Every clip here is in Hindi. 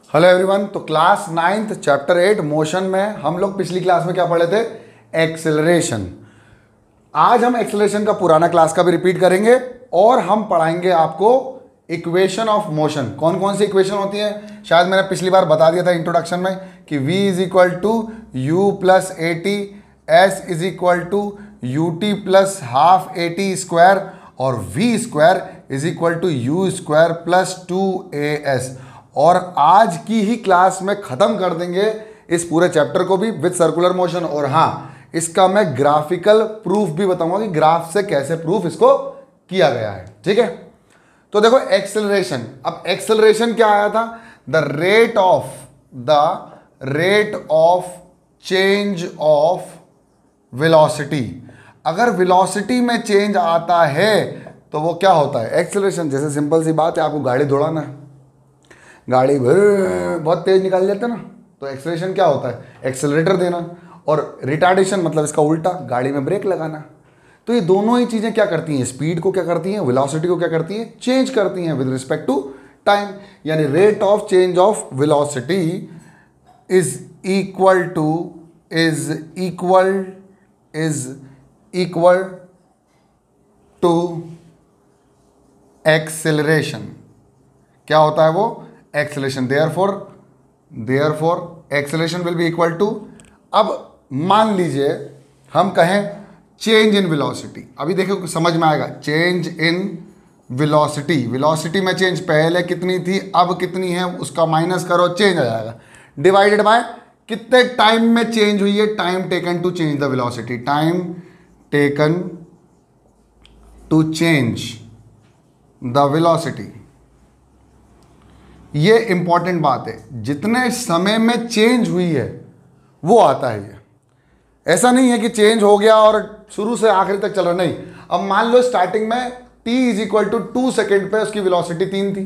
Hello everyone. तो क्लास 9th चैप्टर 8 मोशन में हम लोग पिछली क्लास में क्या पढ़े थे? एक्सेलरेशन। आज हम एक्सेलरेशन का पुराना क्लास का भी रिपीट करेंगे और हम पढ़ाएंगे आपको इक्वेशन ऑफ मोशन। कौन कौन सी इक्वेशन होती है? शायद मैंने पिछली बार बता दिया था इंट्रोडक्शन में कि v is equal to u plus a t, s is equal to u t plus half a t square और v square is equal to u square plus 2as। और आज की ही क्लास में खत्म कर देंगे इस पूरे चैप्टर को भी विद सर्कुलर मोशन। और हाँ, इसका मैं ग्राफिकल प्रूफ भी बताऊंगा कि ग्राफ से कैसे प्रूफ इसको किया गया है। ठीक है, तो देखो एक्सेलरेशन। अब एक्सेलरेशन क्या आया था? The rate of change of velocity. अगर वेलोसिटी में चेंज आता है तो वो क्या होता है? एक्सेलरेशन। जैसे सिंपल सी बात है, आपको गाड़ी दौड़ाना है, गाड़ी बहुत तेज निकाल लेते हैं ना, तो एक्सेलरेशन क्या होता है? एक्सेलरेटर देना। और रिटार्डेशन मतलब इसका उल्टा, गाड़ी में ब्रेक लगाना। तो ये दोनों ही चीजें क्या करती हैं? स्पीड को क्या करती हैं? वेलोसिटी को क्या करती हैं? चेंज करती हैं विद रिस्पेक्ट टू टाइम। यानी rate of change of velocity is equal to acceleration. क्या होता है वो? Acceleration. Therefore acceleration will be equal to, अब मान लीजिए हम कहें चेंज इन वेलोसिटी। अभी देखो समझ में आएगा। चेंज इन वेलोसिटी में चेंज, पहले कितनी थी अब कितनी है, उसका माइनस करो, चेंज आ जाएगा। डिवाइडेड बाय कितने टाइम में चेंज हुई है, time taken to change the velocity, time taken to change the velocity. ये इंपॉर्टेंट बात है, जितने समय में चेंज हुई है वो आता है। ये ऐसा नहीं है कि चेंज हो गया और शुरू से आखिरी तक चल रहा, नहीं। अब मान लो स्टार्टिंग में t is equal to 2 second पे उसकी वेलोसिटी 3 थी,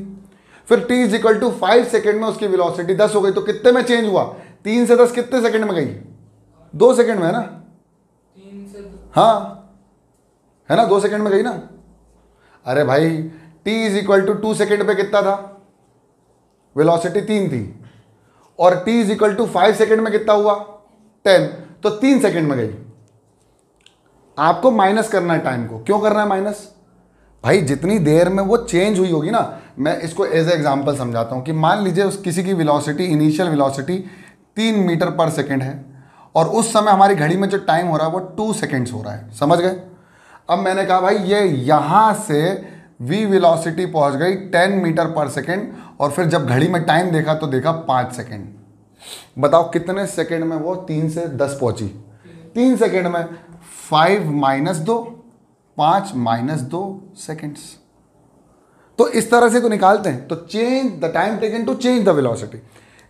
फिर t is equal to 5 second में उसकी वेलोसिटी 10 हो गई। तो कितने में चेंज हुआ? 3 से 10 कितने सेकेंड में गई? 2 सेकेंड में, है ना? 3 से 2। हाँ, है ना, 2 सेकेंड में गई ना। अरे भाई, t is equal to 2 second पे कितना था? वेलोसिटी 3 थी। और t is equal to 5 second में कितना हुआ? 10। तो 3 सेकेंड में गई। आपको माइनस करना है टाइम को। क्यों करना है माइनस? भाई जितनी देर में वो चेंज हुई होगी ना, मैं इसको एज ए एग्जांपल समझाता हूँ कि मान लीजिए उस किसी की वेलोसिटी, इनिशियल वेलोसिटी 3 मीटर पर सेकेंड है और उस समय हमारी घड़ी में जो टाइम हो रहा है वो 2 सेकेंड्स हो रहा है। समझ गए? अब मैंने कहा भाई ये यहाँ से v वेलोसिटी पहुँच गई 10 मीटर पर सेकेंड और फिर जब घड़ी में टाइम देखा तो देखा 5 सेकेंड। बताओ कितने सेकेंड में वो 3 से 10 पहुंची? 3 सेकेंड में। 5 माइनस 2, 5 माइनस 2 सेकेंड्स। तो इस तरह से तो निकालते हैं। तो change the time taken to change the velocity.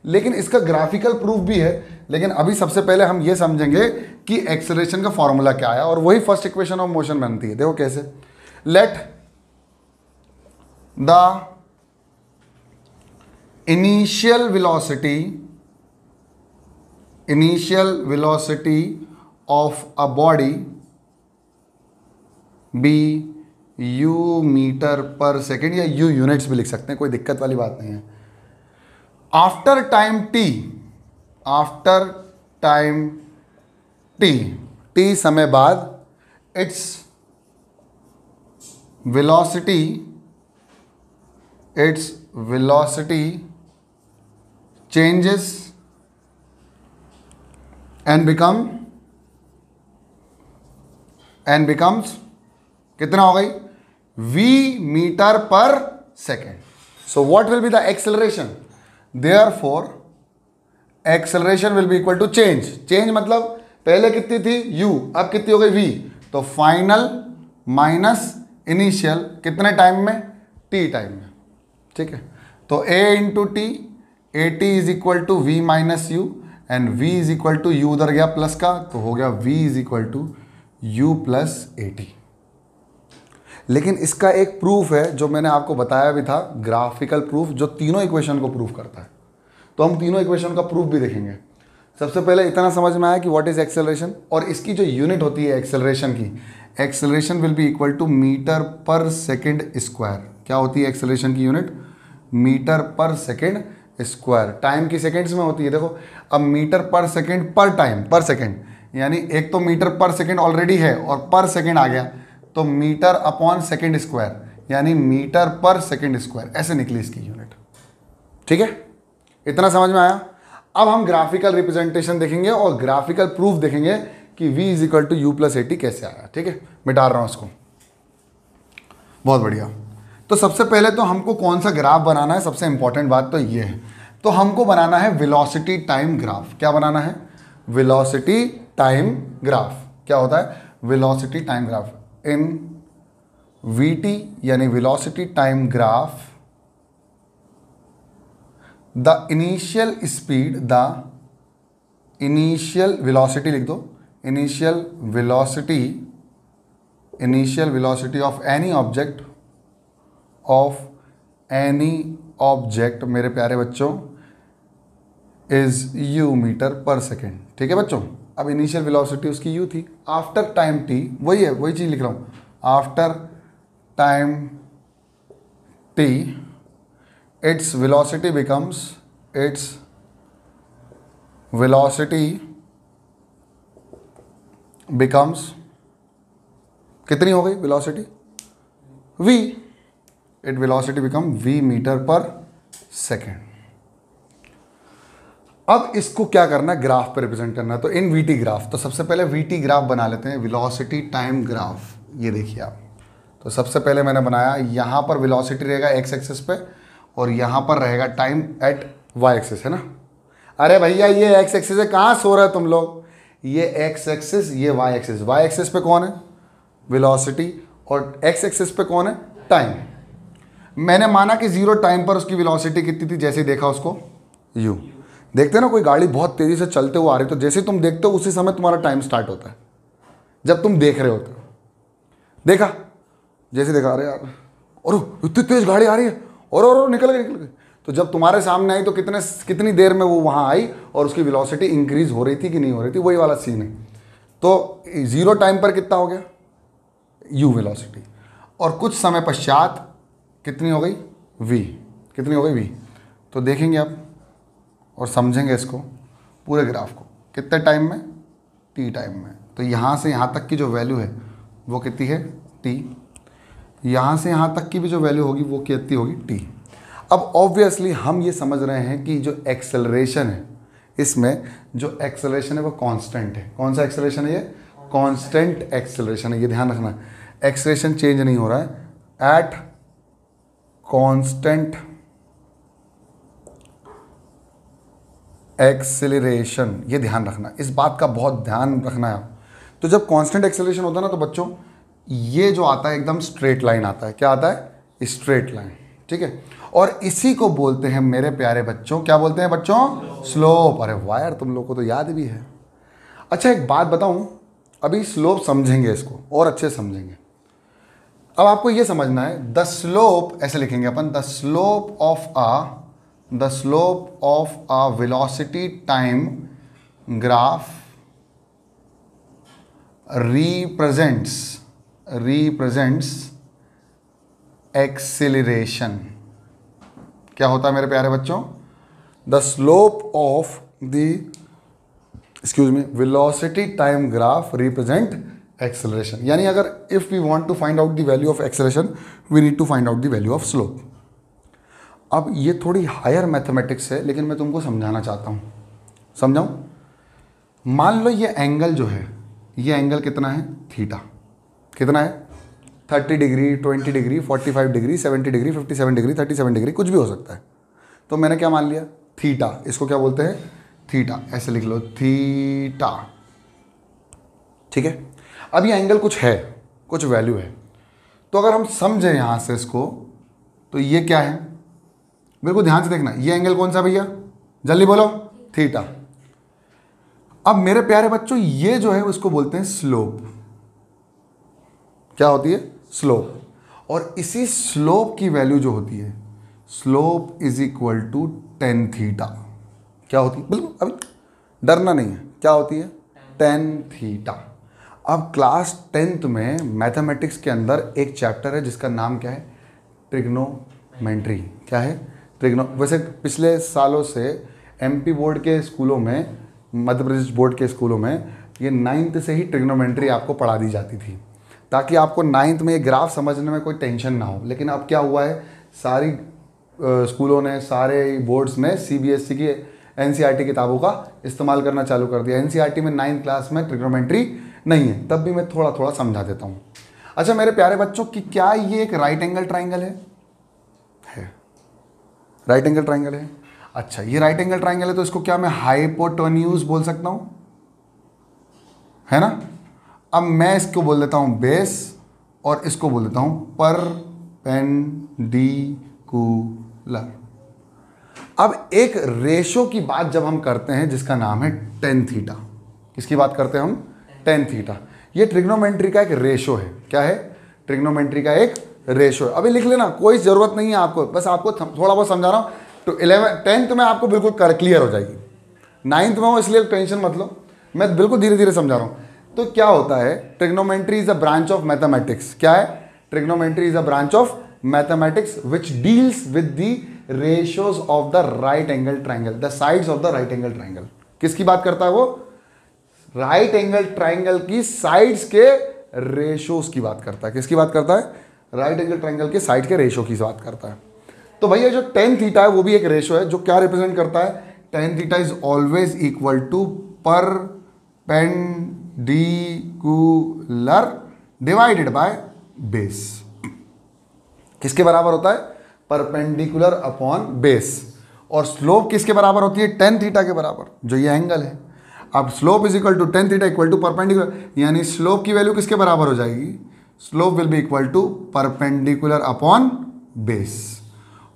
लेकिन इसका ग्राफिकल प्रूफ भी है। लेकिन अभी सबसे पहले हम ये समझेंगे कि एक्सेलरेशन का फॉर्मूला क्या है और वही फर्स्ट इक्वेशन ऑफ मोशन बनती है। देखो कैसे। Let the initial velocity of a body be u metre पर सेकेंड, या u यूनिट्स भी लिख सकते हैं, कोई दिक्कत वाली बात नहीं है। आफ्टर टाइम t समय बाद its velocity changes and becomes कितना हो गई? v मीटर पर second. So what will be the acceleration? Therefore acceleration will be equal to change मतलब पहले कितनी थी u, अब कितनी हो गई v। तो फाइनल माइनस इनिशियल कितने टाइम में? t टाइम में। ठीक है, तो a into t, a t is equal to v minus u and v is equal to u उधर गया प्लस का, तो हो गया v is equal to u plus a t. लेकिन इसका एक प्रूफ है जो मैंने आपको बताया भी था, ग्राफिकल प्रूफ, जो तीनों इक्वेशन को प्रूफ करता है। तो हम तीनों इक्वेशन का प्रूफ भी देखेंगे। सबसे पहले इतना समझ में आया कि व्हाट इज एक्सेलरेशन, और इसकी जो यूनिट होती है एक्सेलरेशन की, acceleration will be equal to metre पर सेकेंड स्क्वायर। क्या होती है एक्सेलरेशन की यूनिट? मीटर पर सेकेंड स्क्वायर। टाइम की सेकेंड्स में होती है, देखो अब मीटर पर सेकेंड पर टाइम पर सेकेंड, यानी एक तो मीटर पर सेकेंड ऑलरेडी है और पर सेकेंड आ गया, तो मीटर अपॉन सेकेंड स्क्वायर यानी मीटर पर सेकेंड स्क्वायर, ऐसे निकली इसकी यूनिट। ठीक है, इतना समझ में आया। अब हम ग्राफिकल रिप्रेजेंटेशन देखेंगे और ग्राफिकल प्रूफ देखेंगे कि v is equal to u plus a t कैसे आया। ठीक है, मिटा रहा हूं इसको, बहुत बढ़िया। तो सबसे पहले तो हमको कौन सा ग्राफ बनाना है, सबसे इंपॉर्टेंट बात तो ये है, तो हमको बनाना है वेलोसिटी टाइम ग्राफ। क्या बनाना है? Velocity time graph. क्या होता है? Velocity time graph. In VT यानी velocity time graph, the initial speed, the initial velocity लिख दो, initial velocity of any object मेरे प्यारे बच्चों इज यू मीटर पर सेकेंड। ठीक है बच्चों, अब इनिशियल वेलोसिटी उसकी यू थी, आफ्टर टाइम टी, वही है, वही चीज लिख रहा हूं, after time t its velocity becomes कितनी हो गई velocity? v, it velocity become v metre पर सेकेंड। अब इसको क्या करना है? ग्राफ पे रिप्रेजेंट करना है, तो इन वीटी ग्राफ, तो सबसे पहले वीटी ग्राफ बना लेते हैं, वेलोसिटी टाइम ग्राफ। ये देखिए आप, तो सबसे पहले मैंने बनाया, यहां पर वेलोसिटी रहेगा एक्स एक्सिस पे और यहां पर रहेगा टाइम एट वाई एक्सिस, है ना। अरे भैया ये एक्स एक्सिस है, कहां सो रहे हो तुम लोग? ये एक्स एक्सिस, ये वाई एक्सिस। वाई एक्सिस पे कौन है? वेलोसिटी, और एक्स एक्सिस पे कौन है? टाइम। मैंने माना कि जीरो टाइम पर उसकी वेलोसिटी कितनी थी, जैसे ही देखा उसको यू। देखते ना, कोई गाड़ी बहुत तेजी से चलते हुए आ रही, तो जैसे तुम देखते हो उसी समय तुम्हारा टाइम स्टार्ट होता है, जब तुम देख रहे होते हो। देखा, जैसे देखा, अरे यार और इतनी तेज गाड़ी आ रही है, और निकल गई। तो जब तुम्हारे सामने आई तो कितनी देर में वो वहाँ आई और उसकी वेलोसिटी इंक्रीज हो रही थी कि नहीं हो रही थी, वही वाला सीन है। तो जीरो टाइम पर कितना हो गया? यू वेलोसिटी, और कुछ समय पश्चात कितनी हो गई? वी। कितनी हो गई? वी। तो देखेंगे अब और समझेंगे इसको पूरे ग्राफ को, कितने टाइम में? टी टाइम में। तो यहाँ से यहाँ तक की जो वैल्यू है वो कितनी है? टी। यहाँ से यहाँ तक की भी जो वैल्यू होगी वो कितनी होगी? टी। अब ऑब्वियसली हम ये समझ रहे हैं कि जो एक्सेलरेशन है, इसमें जो एक्सेलरेशन है वो कांस्टेंट है। कौन सा एक्सेलरेशन है? ये कांस्टेंट एक्सेलरेशन है, ये ध्यान रखना। एक्सेलरेशन चेंज नहीं हो रहा है, एट कांस्टेंट एक्सेलरेशन, ये ध्यान रखना, इस बात का बहुत ध्यान रखना है। तो जब कांस्टेंट एक्सेलरेशन होता है ना, तो बच्चों ये जो आता है एकदम स्ट्रेट लाइन आता है। क्या आता है? Straight line. ठीक है, और इसी को बोलते हैं मेरे प्यारे बच्चों, क्या बोलते हैं बच्चों? स्लोप। अरे वाह यार, तुम लोग को तो याद भी है। अच्छा एक बात बताऊं, अभी स्लोप समझेंगे, इसको और अच्छे समझेंगे। अब आपको ये समझना है, द स्लोप, ऐसे लिखेंगे अपन, the slope of a velocity time graph represents acceleration. क्या होता है मेरे प्यारे बच्चों? The slope of the velocity time graph represent acceleration. यानी अगर if we want to find out the value of acceleration, we need to find out the value of slope. अब ये थोड़ी हायर मैथमेटिक्स है, लेकिन मैं तुमको समझाना चाहता हूँ। समझाऊँ? मान लो ये एंगल जो है, ये एंगल कितना है? थीटा। कितना है? 30 degree, 20 degree, 45 degree, 70 degree, 57 degree, 37 degree, कुछ भी हो सकता है। तो मैंने क्या मान लिया? थीटा। इसको क्या बोलते हैं? थीटा। ऐसे लिख लो, थीटा। ठीक है, अब ये एंगल कुछ है, कुछ वैल्यू है। तो अगर हम समझें यहां से इसको, तो ये क्या है? मेरे को ध्यान से देखना, ये एंगल कौन सा भैया? जल्दी बोलो। थीटा। अब मेरे प्यारे बच्चों ये जो है उसको बोलते हैं स्लोप। क्या होती है? स्लोप। और इसी स्लोप की वैल्यू जो होती है, slope is equal to tan theta. क्या होती है? बिल्कुल अभी डरना नहीं है, क्या होती है? Tan theta. अब क्लास 10th में मैथमेटिक्स के अंदर एक चैप्टर है जिसका नाम क्या है? ट्रिग्नोमेट्री। क्या है? वैसे पिछले सालों से एमपी बोर्ड के स्कूलों में, मध्य प्रदेश बोर्ड के स्कूलों में ये 9th से ही ट्रिग्नोमेट्री आपको पढ़ा दी जाती थी, ताकि आपको 9th में ये ग्राफ समझने में कोई टेंशन ना हो। लेकिन अब क्या हुआ है, सारी स्कूलों ने, सारे बोर्ड्स ने सीबीएसई की एनसीईआरटी किताबों का इस्तेमाल करना चालू कर दिया। एनसीईआरटी में 9th क्लास में ट्रिग्नोमेट्री नहीं है, तब भी मैं थोड़ा थोड़ा समझा देता हूँ। अच्छा मेरे प्यारे बच्चों, कि क्या ये एक राइट एंगल ट्राइंगल है? राइट एंगल ट्राइंगल है। अच्छा, ये राइट एंगल ट्राइंगल है तो इसको क्या मैं हाइपोटेन्यूज बोल सकता हूँ, है ना? अब मैं इसको बोल देता हूँ बेस और इसको बोल देता हूँ परपेंडिकुलर। अब एक रेशो की बात जब हम करते हैं जिसका नाम है टेन थीटा, किसकी बात करते हैं हम? Tan theta. ये ट्रिग्नोमेट्री का एक रेशो है। क्या है? ट्रिग्नोमेट्री का एक रेशो है। अभी लिख लेना, कोई ज़रूरत नहीं है आपको, बस आपको थोड़ा बहुत समझा रहा हूँ। तो 10th में आपको बिल्कुल क्लियर हो जाएगी, 9th में हो इसलिए टेंशन मत लो, मैं बिल्कुल धीरे धीरे समझा रहा हूँ। तो क्या होता है, trigonometry is a branch of mathematics. क्या है? Trigonometry is a branch of mathematics which deals with the ratios of the right angle triangle, the sides of the right angle triangle. किसकी बात करता है वो? राइट एंगल ट्राइंगल की साइड्स के रेशियोज की बात करता है। किसकी बात करता है? राइट एंगल ट्राइंगल के साइड के रेशियो की बात करता है। तो भैया जो टेन थीटा है वो भी एक रेशियो है, जो क्या रिप्रेजेंट करता है? Tan theta is always equal to perpendicular divided by base. किसके बराबर होता है? Perpendicular upon base. और स्लोप किसके बराबर होती है? टेन थीटा के बराबर, जो ये एंगल है। अब slope is equal to tan theta equal to perpendicular, यानी स्लोप की वैल्यू किसके बराबर हो जाएगी? Slope will be equal to perpendicular upon base.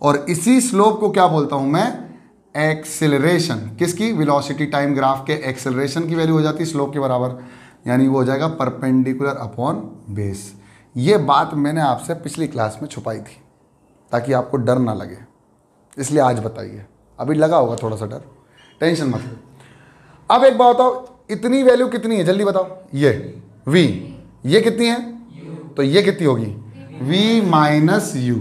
और इसी स्लोप को क्या बोलता हूं मैं? एक्सेलरेशन। किसकी? वेलोसिटी टाइम ग्राफ के एक्सेलरेशन की वैल्यू हो जाती है स्लोप के बराबर, यानी वो हो जाएगा परपेंडिकुलर अपॉन बेस। ये बात मैंने आपसे पिछली क्लास में छुपाई थी ताकि आपको डर ना लगे, इसलिए आज बताइए। अभी लगा होगा थोड़ा सा डर, टेंशन मत लो। अब एक बात बताओ, इतनी वैल्यू कितनी है? जल्दी बताओ। ये v, ये कितनी है? तो ये कितनी होगी? v minus you.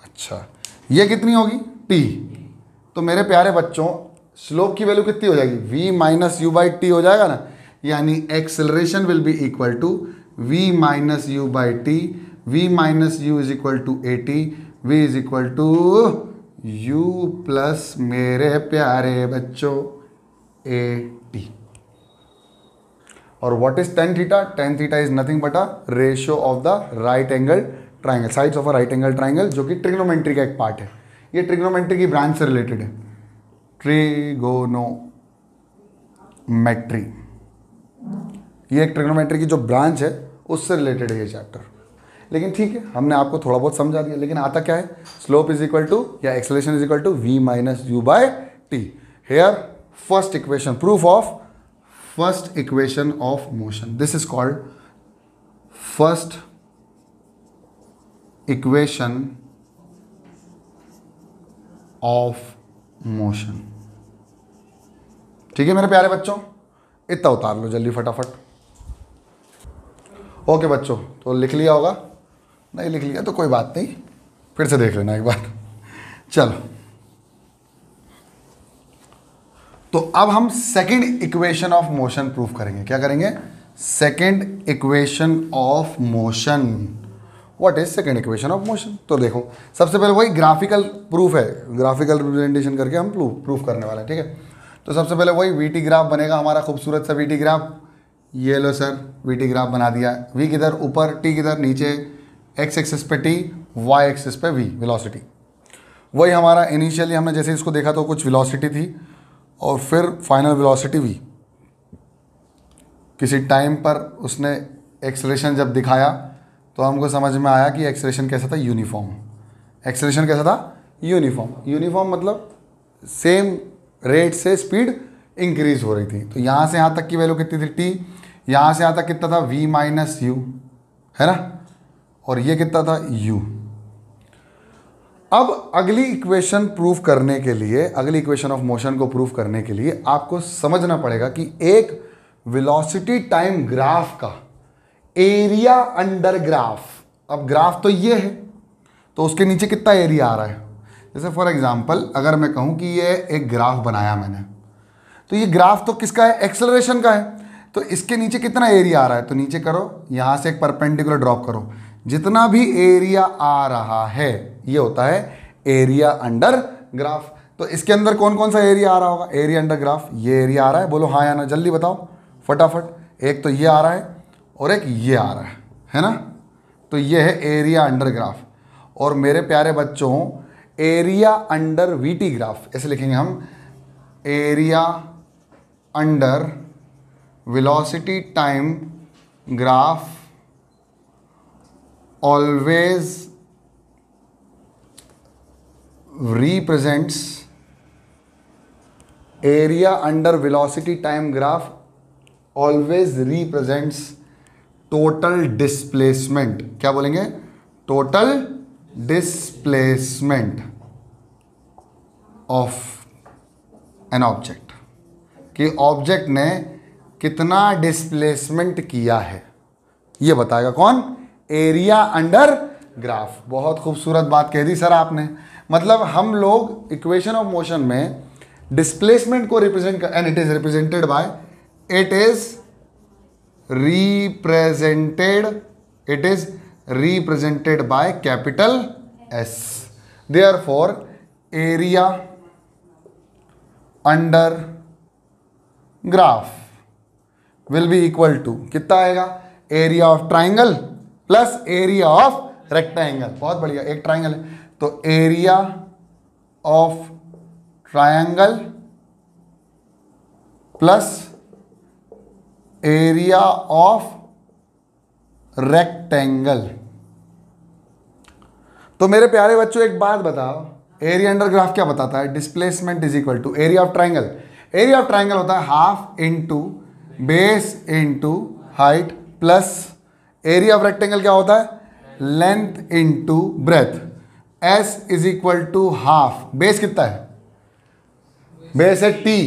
अच्छा, ये कितनी होगी? t। तो मेरे प्यारे बच्चों, स्लोप की वैल्यू कितनी हो जाएगी? v minus u by t हो जाएगा ना, यानी acceleration will be equal to v minus u by t. v minus u is equal to a t, v is equal to u plus मेरे प्यारे बच्चों ए टी। और what is tan theta? Tan theta is nothing but a ratio of the right angle triangle, sides of a right angle triangle, जो कि ट्रिग्नोमेट्री का एक पार्ट है। ये ट्रिग्नोमेट्री की ब्रांच से रिलेटेड है, ट्रिगोनोमेट्री। ये एक ट्रिग्नोमेट्री की जो ब्रांच है उससे रिलेटेड है ये चैप्टर। लेकिन ठीक है, हमने आपको थोड़ा बहुत समझा दिया। लेकिन आता क्या है? स्लोप इज इक्वल टू या acceleration is equal to v minus u by t. Here first equation, proof of first equation of motion, this is called first equation of motion. ठीक है मेरे प्यारे बच्चों, इतना उतार लो जल्दी फटाफट। ओके बच्चों, तो लिख लिया होगा? नहीं लिख लिया तो कोई बात नहीं, फिर से देख लेना एक बार। चलो, तो अब हम second equation of motion proof करेंगे। क्या करेंगे? Second equation of motion. What is second equation of motion? तो देखो, सबसे पहले वही ग्राफिकल प्रूफ है, ग्राफिकल रिप्रेजेंटेशन करके हम प्रूफ करने वाले हैं। ठीक है, तो सबसे पहले वही वीटी ग्राफ बनेगा हमारा, खूबसूरत सा वीटी ग्राफ। ये लो सर, वीटी ग्राफ बना दिया। वी किधर? ऊपर, टी किधर? नीचे। एक्स एक्सिस पे टी, वाई एक्सिस पे वी, वेलोसिटी। वही हमारा इनिशियली हमने जैसे इसको देखा तो कुछ वेलोसिटी थी और फिर फाइनल वेलोसिटी वी। किसी टाइम पर उसने एक्सेलरेशन जब दिखाया तो हमको समझ में आया कि एक्सेलरेशन कैसा था? यूनिफॉर्म। एक्सेलरेशन कैसा था? यूनिफॉर्म। यूनिफॉर्म मतलब सेम रेट से स्पीड इंक्रीज हो रही थी। तो यहाँ से यहाँ तक की वैल्यू कितनी थी? टी। यहाँ से यहाँ तक कितना था? v माइनस यू, है ना? और ये कितना था? u। अब अगली इक्वेशन प्रूफ करने के लिए, अगली इक्वेशन ऑफ मोशन को प्रूफ करने के लिए आपको समझना पड़ेगा कि एक वेलोसिटी टाइम ग्राफ का एरिया अंडर ग्राफ, अब ग्राफ तो ये है तो उसके नीचे कितना एरिया आ रहा है? जैसे फॉर एग्जांपल अगर मैं कहूँ कि ये एक ग्राफ बनाया मैंने, तो ये ग्राफ तो किसका है, एक्सेलरेशन का है। तो इसके नीचे कितना एरिया आ रहा है, तो नीचे करो, यहाँ से एक परपेंडिकुलर ड्रॉप करो, जितना भी एरिया आ रहा है ये होता है एरिया अंडर ग्राफ। तो इसके अंदर कौन कौन सा एरिया आ रहा होगा, एरिया अंडर ग्राफ, ये एरिया आ रहा है, बोलो हाँ या ना, जल्दी बताओ फटाफट। एक तो ये आ रहा है और एक ये आ रहा है ना, तो ये है एरिया अंडर ग्राफ। और मेरे प्यारे बच्चों एरिया अंडर वीटी ग्राफ ऐसे लिखेंगे हम, area under velocity time graph always represents area under velocity time graph always represents total displacement। क्या बोलेंगे, total displacement of an object, कि ऑब्जेक्ट ने कितना डिस्प्लेसमेंट किया है ये बताएगा कौन, एरिया अंडर ग्राफ। बहुत खूबसूरत बात कह दी सर आपने। मतलब हम लोग इक्वेशन ऑफ मोशन में डिस्प्लेसमेंट को रिप्रेजेंट कर, and it is represented by, it is represented by capital S. Therefore area under graph will be equal to, कितना आएगा, area of triangle plus area of rectangle. बहुत बढ़िया, एक ट्राइंगल है तो area of triangle plus area of rectangle. तो मेरे प्यारे बच्चों एक बात बताओ, एरिया अंडर ग्राफ क्या बताता है, displacement is equal to area of triangle. Area of triangle होता है half into base into height, plus area of rectangle क्या होता है, length into breadth. S is equal to half, base कितना है, बेस है t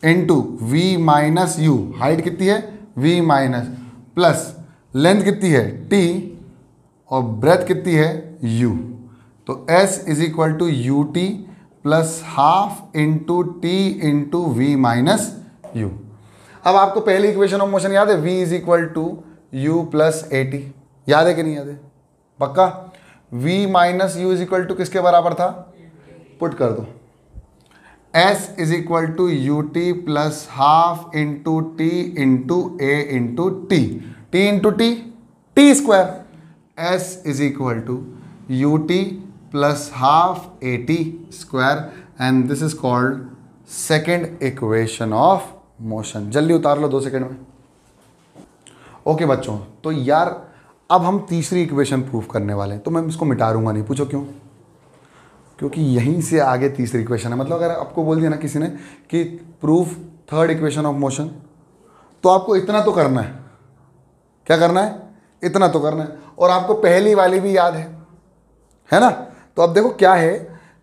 into v minus u, height कितनी है वी माइनस, प्लस लेंथ कितनी है टी और ब्रेथ कितनी है यू। तो s is equal to u t plus half into t into v minus u. अब आपको पहली इक्वेशन ऑफ मोशन याद है, v is equal to u plus a t, याद है कि नहीं याद है, पक्का। v minus u is equal to किसके बराबर था, पुट कर दो, s is equal to u t plus half into t into a into t, t into t T square, s is equal to u t plus half a t square, and this is called second equation of motion. जल्दी उतार लो 2 सेकेंड में। ओके बच्चों, तो यार अब हम तीसरी इक्वेशन प्रूव करने वाले हैं, तो मैं इसको मिटा दूंगा नहीं, पूछो क्यों, क्योंकि यहीं से आगे तीसरी इक्वेशन है। मतलब अगर आपको बोल दिया ना किसी ने कि proof third equation of motion, तो आपको इतना तो करना है, क्या करना है, इतना तो करना है, और आपको पहली वाली भी याद है ना। तो अब देखो क्या है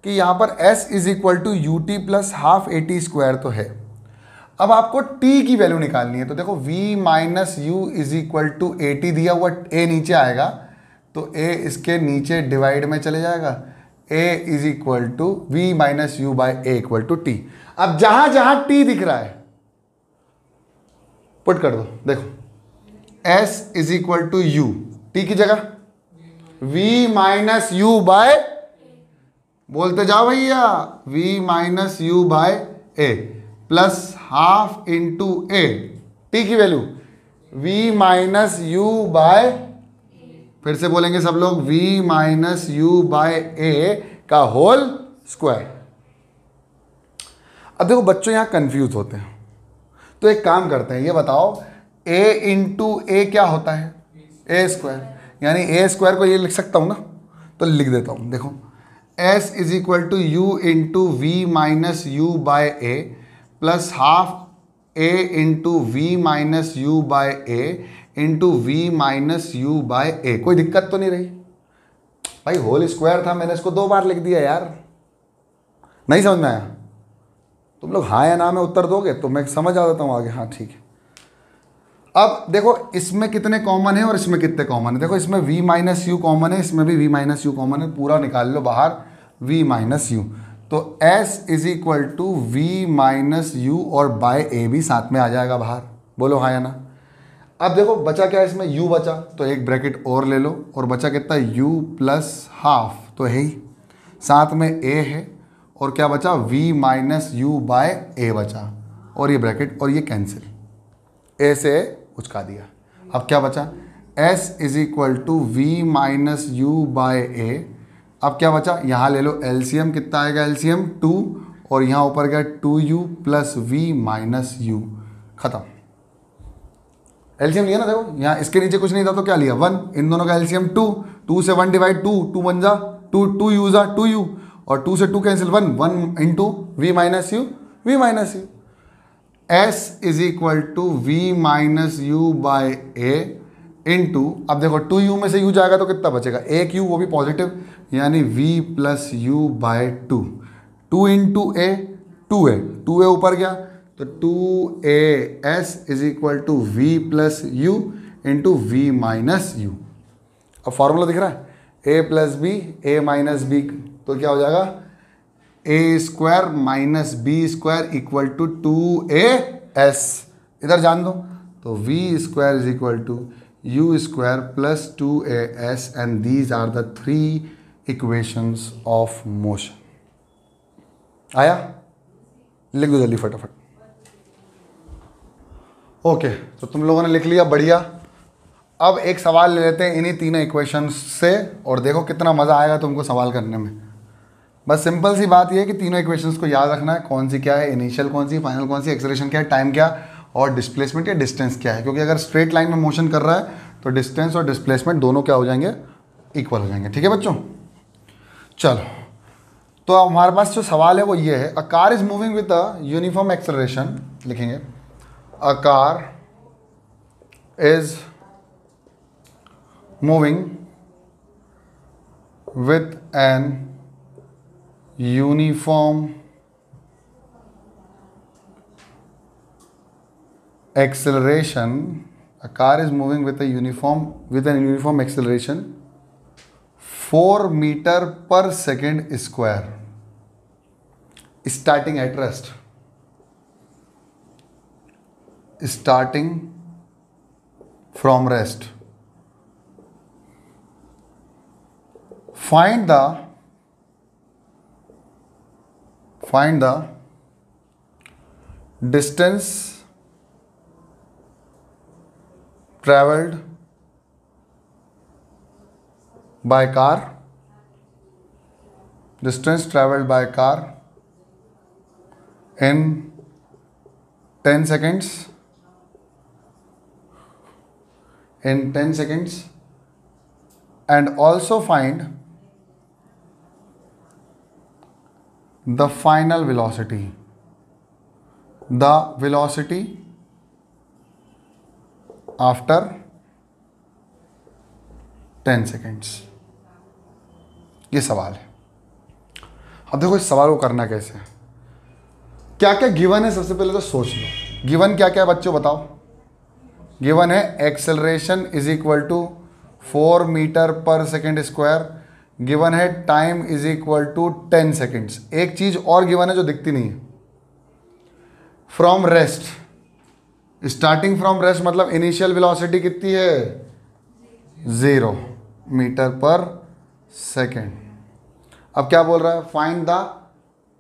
कि यहाँ पर s is equal to u t plus half a t square तो है। अब आपको t की वैल्यू निकालनी है, तो देखो v minus u is equal to a t दिया हुआ, a नीचे आएगा तो a इसके नीचे डिवाइड में चले जाएगा, a is equal to v minus u by a equal to t. अब जहां जहां t दिख रहा है पुट कर दो, देखो s is equal to u, t की जगह v माइनस यू बाय, बोलते जाओ भैया, v minus u by a plus half into a, t की value v minus u by, फिर से बोलेंगे सब लोग, v minus u by a का होल स्क्वायर। अब देखो बच्चों यहां कंफ्यूज होते हैं, तो एक काम करते हैं, ये बताओ a इंटू ए क्या होता है, ए स्क्वायर, यानी ए स्क्वायर को ये लिख सकता हूं ना, तो लिख देता हूं, देखो s is equal to u into v minus u by a plus half a into v minus u by a into v minus u by a. कोई दिक्कत तो नहीं रही भाई, होल स्क्वायर था, मैंने इसको 2 बार लिख दिया यार, नहीं समझ में आया, तुम लोग हाँ या ना में उत्तर दोगे तो मैं समझ आ जाता हूँ आगे, हाँ ठीक है। अब देखो इसमें कितने कॉमन है और इसमें कितने कॉमन है, देखो इसमें v माइनस यू कॉमन है, इसमें भी v माइनस यू कॉमन है, पूरा निकाल लो बाहर, v माइनस यू। तो s is equal to v minus u और बाय ए भी साथ में आ जाएगा बाहर। बोलो हाँ या ना। अब देखो बचा क्या है इसमें, u बचा, तो एक ब्रैकेट और ले लो, और बचा कितना, u प्लस हाफ, तो है ही, साथ में a है, और क्या बचा, v माइनस यू बाय ए बचा, और ये ब्रैकेट और ये कैंसिल, a से उचका दिया। अब क्या बचा, s is equal to v minus u by a. अब क्या बचा, यहाँ ले लो एलसीएम, कितना आएगा एलसीएम 2, और यहाँ ऊपर गया 2u plus v minus u, खत्म। एलसीएम लिया ना, देखो यहाँ इसके नीचे कुछ नहीं था तो क्या लिया 1, इन दोनों का एलसीएम 2, 2 से 1 डिवाइड 2, 2 बन जा 2, 2 यू जा 2u, और 2 से 2 cancel 1, 1 into v minus u, v minus u. s is equal to v minus u by a into, अब देखो 2u में से u जाएगा तो कितना बचेगा, एक u, वो भी पॉजिटिव, यानी v plus u by 2, 2 into a 2a, 2a ऊपर गया तो 2as is equal to v plus u into v minus u. अब फॉर्मूला दिख रहा है, a plus b, a minus b, तो क्या हो जाएगा, a square minus b square equal to 2as, इधर जान दो, तो v square is equal to u square plus 2as, and these are the 3 equations of motion. आया, लिख दो जल्दी फटाफट। ओके, तो तुम लोगों ने लिख लिया, बढ़िया। अब एक सवाल ले लेते हैं इन्हीं तीनों इक्वेशंस से, और देखो कितना मज़ा आएगा तुमको सवाल करने में। बस सिंपल सी बात यह है कि तीनों इक्वेशंस को याद रखना है, कौन सी क्या है, इनिशियल कौन सी, फाइनल कौन सी, एक्सेलरेशन क्या है, टाइम क्या, और डिस्प्लेसमेंट या डिस्टेंस क्या है। क्योंकि अगर स्ट्रेट लाइन में मोशन कर रहा है तो डिस्टेंस और डिस्प्लेसमेंट दोनों क्या हो जाएंगे, इक्वल हो जाएंगे। ठीक है बच्चों, चलो। तो अब हमारे पास जो सवाल है वो ये है, a car is moving with a uniform acceleration, लिखेंगे a car is moving with an uniform acceleration, a car is moving with an uniform acceleration 4 meter per second square, starting at rest, starting from rest. Find the distance traveled by car, distance traveled by car in 10 seconds, and also find the final velocity, after 10 seconds. ये सवाल है। अब देखो इस सवाल को करना कैसे है, क्या क्या गिवन है, सबसे पहले तो सोच लो गिवन क्या क्या है बच्चों, बताओ। गिवन है acceleration is equal to 4 metre पर सेकेंड स्क्वायर, गिवन है time is equal to 10 seconds. एक चीज और गिवन है जो दिखती नहीं है, from rest, starting from rest मतलब इनिशियल वेलोसिटी कितनी है, 0 मीटर पर सेकेंड। अब क्या बोल रहा है, फाइंड द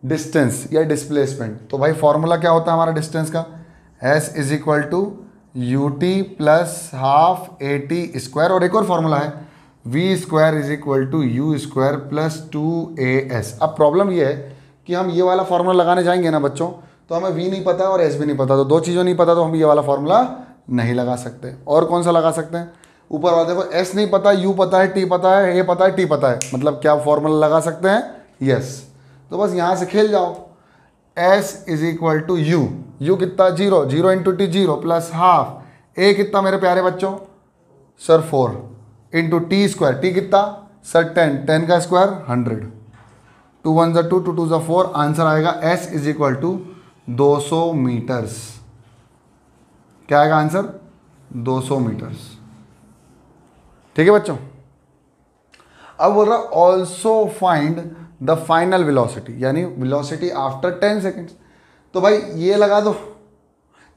डिस्टेंस या डिस्प्लेसमेंट। तो भाई फॉर्मूला क्या होता है हमारा डिस्टेंस का, s is equal to u t plus half a t square, और एक और फॉर्मूला है v square is equal to u square plus 2as। अब प्रॉब्लम ये है कि हम ये वाला फॉर्मूला लगाने जाएंगे ना बच्चों, तो हमें v नहीं पता और s भी नहीं पता, तो दो चीज़ों नहीं पता, तो हम ये वाला फॉर्मूला नहीं लगा सकते। और कौन सा लगा सकते हैं, ऊपर वाला देखो, s नहीं पता, u पता है, t पता है, a पता है, t पता है, मतलब क्या फॉर्मूला लगा सकते हैं, यस। तो बस यहाँ से खेल जाओ, s is equal to u कितना 0, 0 into t 0 plus half, a कितना मेरे प्यारे बच्चों sir 4 into t square, t कितना सर 10, 10 का स्क्वायर 100, 2 1 2 2 2 4, आंसर आएगा s is equal to 200 metres. क्या आएगा आंसर, 200 मीटर्स। ठीक है बच्चों। अब बोल रहा also find the final velocity, यानी वेलोसिटी आफ्टर 10 सेकेंड्स। तो भाई ये लगा दो,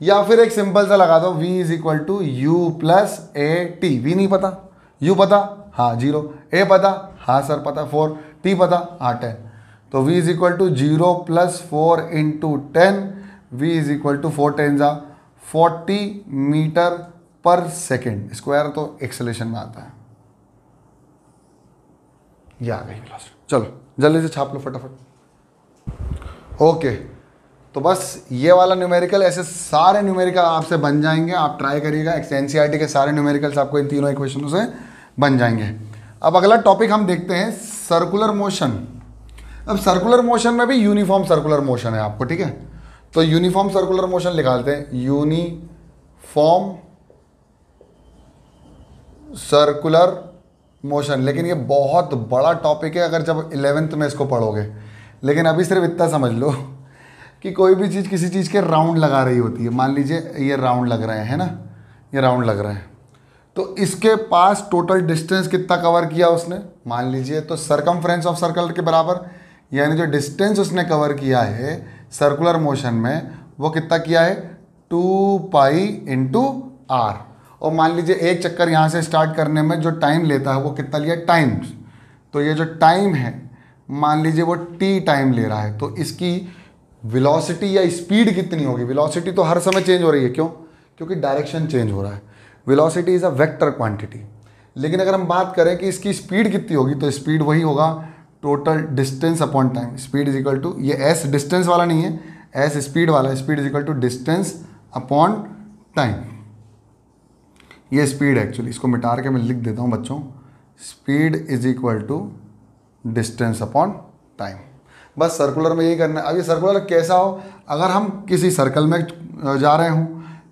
या फिर एक सिंपल सा लगा दो, v is equal to u plus a t. V नहीं पता, u पता, हाँ 0, a पता, हाँ सर पता 4, t पता, हाँ 10। तो v is equal to 0 plus 4 into 10, v is equal to 4 10 जा 40 मीटर पर सेकेंड स्क्वायर, तो एक्सेलेरेशन में आता है। ये आ गई वेलोसिटी। चलो जल्दी से छाप लो फटाफट। ओके, तो बस ये वाला न्यूमेरिकल, ऐसे सारे न्यूमेरिकल आपसे बन जाएंगे। आप ट्राई करिएगा, एनसीईआरटी के सारे न्यूमेरिकल्स आपको इन तीनों इक्वेशनों से बन जाएंगे। अब अगला टॉपिक हम देखते हैं सर्कुलर मोशन। अब सर्कुलर मोशन में भी यूनिफॉर्म सर्कुलर मोशन है आपको, ठीक है। तो यूनिफॉर्म सर्कुलर मोशन निकालते हैं, यूनिफॉर्म सर्कुलर मोशन। लेकिन ये बहुत बड़ा टॉपिक है अगर जब 11th में इसको पढ़ोगे। लेकिन अभी सिर्फ इतना समझ लो कि कोई भी चीज़ किसी चीज़ के राउंड लगा रही होती है। मान लीजिए ये राउंड लग रहे हैं ना, ये राउंड लग रहे हैं, तो इसके पास टोटल डिस्टेंस कितना कवर किया उसने, मान लीजिए तो सरकमफ्रेंस ऑफ सर्कल के बराबर, यानी जो डिस्टेंस उसने कवर किया है सर्कुलर मोशन में वो कितना किया है, 2 पाई इंटू आर। और मान लीजिए एक चक्कर यहाँ से स्टार्ट करने में जो टाइम लेता है वो कितना लिया, टाइम्स। तो ये जो टाइम है मान लीजिए वो t टाइम ले रहा है, तो इसकी वेलोसिटी या स्पीड कितनी होगी। वेलोसिटी तो हर समय चेंज हो रही है, क्यों, क्योंकि डायरेक्शन चेंज हो रहा है। Velocity is a vector quantity. लेकिन अगर हम बात करें कि इसकी स्पीड कितनी होगी, तो स्पीड वही होगा total distance upon time. Speed is equal to, ये एस डिस्टेंस वाला नहीं है, एस स्पीड वाला है। Speed is equal to distance upon time. ये स्पीड एक्चुअली, इसको मिटा के मैं लिख देता हूँ बच्चों, speed is equal to distance upon time. बस सर्कुलर में यही करना है। अब ये सर्कुलर कैसा हो, अगर हम किसी सर्कल में जा रहे हों,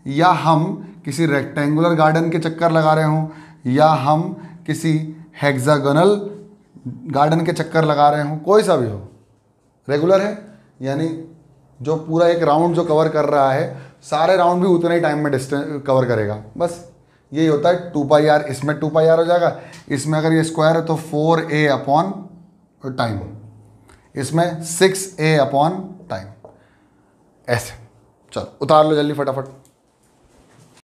या हम किसी रेक्टेंगुलर गार्डन के चक्कर लगा रहे हों, या हम किसी हेक्सागोनल गार्डन के चक्कर लगा रहे हों, कोई सा भी हो, रेगुलर है, यानी जो पूरा एक राउंड जो कवर कर रहा है, सारे राउंड भी उतने ही टाइम में डिस्टेंस कवर करेगा। बस यही होता है 2 पाई आर। इसमें 2 पाई आर हो जाएगा, इसमें अगर ये स्क्वायर है तो 4a अपॉन टाइम, इसमें 6a अपॉन टाइम, ऐसे। चलो उतार लो जल्दी फटाफट।